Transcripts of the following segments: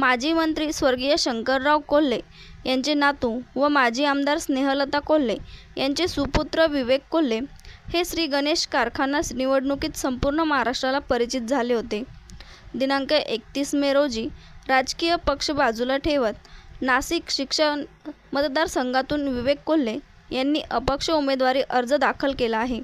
माजी मंत्री स्वर्गीय शंकरराव कोल्हे यांचे नातू व माजी आमदार स्नेहलता कोल्हे यांचे सुपुत्र विवेक कोल्हे हे श्री गणेश कारखाना निवडणुकीत संपूर्ण महाराष्ट्राला परिचित झाले होते। दिनांक 31 मे रोजी राजकीय पक्ष बाजूला ठेवत नाशिक शिक्षक मतदारसंघातून विवेक कोल्हे यांनी अपक्ष उमेदवारी अर्ज दाखल केला आहे।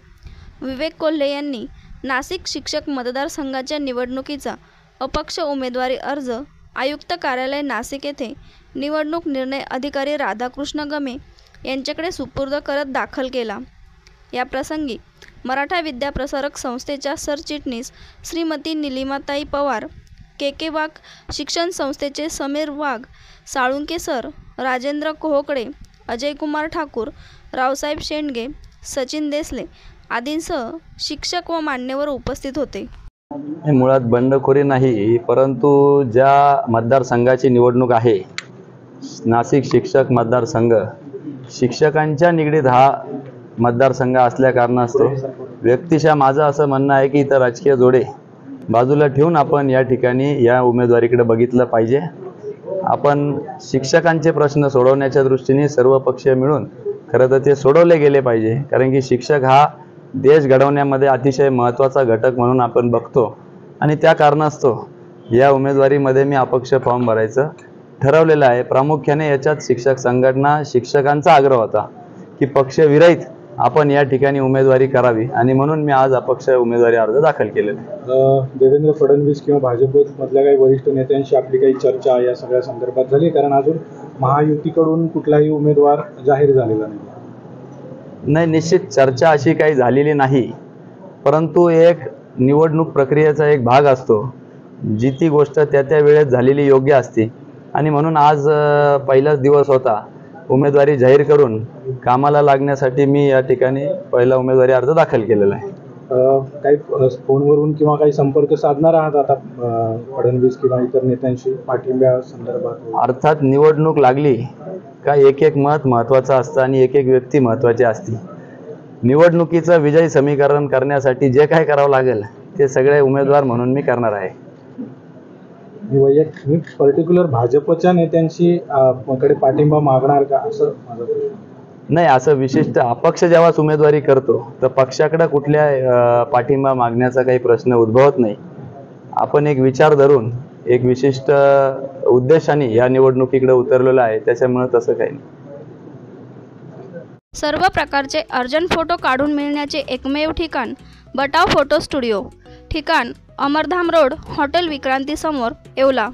विवेक कोल्हे यांनी नाशिक शिक्षक मतदारसंघाच्या निवडणुकीचा अपक्ष उमेदवारी अर्ज आयुक्त कार्यालय नाशिक येथे निवडणूक निर्णय अधिकारी राधाकृष्ण गमे यांच्याकडे सुपूर्द करत दाखल केला। या प्रसंगी मराठा विद्याप्रसारक संस्थेच्या सरचिटणीस श्रीमती निलिमाताई पवार, के वाघ, शिक्षण संस्थेचे समीर वाघ, साळुंके सर, राजेंद्र कोहकडे, अजयकुमार ठाकूर, रावसाहेब शेंडगे, सचिन देसले आदींसह शिक्षक व मान्यवर उपस्थित होते। मुळात बंडखोरी नाही, परंतु ज्या मतदारसंघाची निवडणूक आहे नाशिक शिक्षक मतदारसंघ, शिक्षकांच्या निगडीत हा मतदारसंघ असल्या कारणास्तव व्यक्तिशः माझं असं म्हणणं आहे की इतर राजकीय जोडे बाजूला ठेवून आपण या ठिकाणी या उमेदवारीकडे बघितलं पाहिजे। आपण शिक्षकांचे प्रश्न सोडवण्याच्या दृष्टीने सर्व पक्ष मिळून खरं तर ते सोडवले गेले पाहिजे, कारण की शिक्षक हा देश घडवण्यामध्ये अतिशय महत्त्वाचा घटक म्हणून आपण बघतो आणि त्या कारणास्तव या उमेदवारीमध्ये मी अपक्ष फॉर्म भरायचं ठरवलेलं आहे। प्रामुख्याने याच्यात शिक्षक संघटना, शिक्षकांचा आग्रह होता की पक्षविरहित आपण या ठिकाणी उमेदवारी करावी आणि म्हणून मी आज अपक्ष उमेदवारी अर्ज दाखल केलेला आहे। देवेंद्र फडणवीस किंवा भाजपमधल्या काही वरिष्ठ नेत्यांशी आपली काही चर्चा या सगळ्या संदर्भात झाली, कारण अजून महायुतीकडून कुठलाही उमेदवार जाहीर झालेला नाही। निश्चित चर्चा अशी काही झालेली नाही, परंतु एक निवडणूक प्रक्रियेचा एक भाग असतो, जी ती गोष्ट त्या वेळेत झालेली योग्य असते आणि म्हणून आज पहिलाच दिवस होता उमेदवारी जाहीर करून कामाला लागण्यासाठी मी या ठिकाणी पहिला उमेदवारी अर्ज दाखल केलेला आहे। काही फोनवरून किंवा काही संपर्क साधणार आहात आता फडणवीस किंवा इतर नेत्यांशी पाठिंब्या संदर्भात? अर्थात निवडणूक लागली का एक एक मत महत्त्वाचं असतं आणि एक एक व्यक्ती महत्त्वाची असते। निवडणुकीचं विजय समीकरण करण्यासाठी जे काय करावं लागेल ते सगळे उमेदवार म्हणून मी करणार आहे। मी पर्टिक्युलर भाजपच्या नेत्यांशी कडे पाठिंबा मागणार का असं माझं प्रश्न? नाही, असं विशिष्ट अपक्ष जेव्हा उमेदवारी करतो तर पक्षाकडे कुठल्या पाठिंबा मागण्याचा काही प्रश्न उद्भवत नाही। आपण एक विचार धरून एक विशिष्ट उद्देशाने या निवडणुकीकडे उतरलेलं आहे, त्याच्यामुळे तसं काही नाही। सर्व प्रकारचे अर्जंट फोटो काढून मिळण्याचे एकमेव ठिकाण बटाव फोटो स्टुडिओ, ठिकाण अमरधाम रोड, हॉटेल विक्रांती समोर, येवला।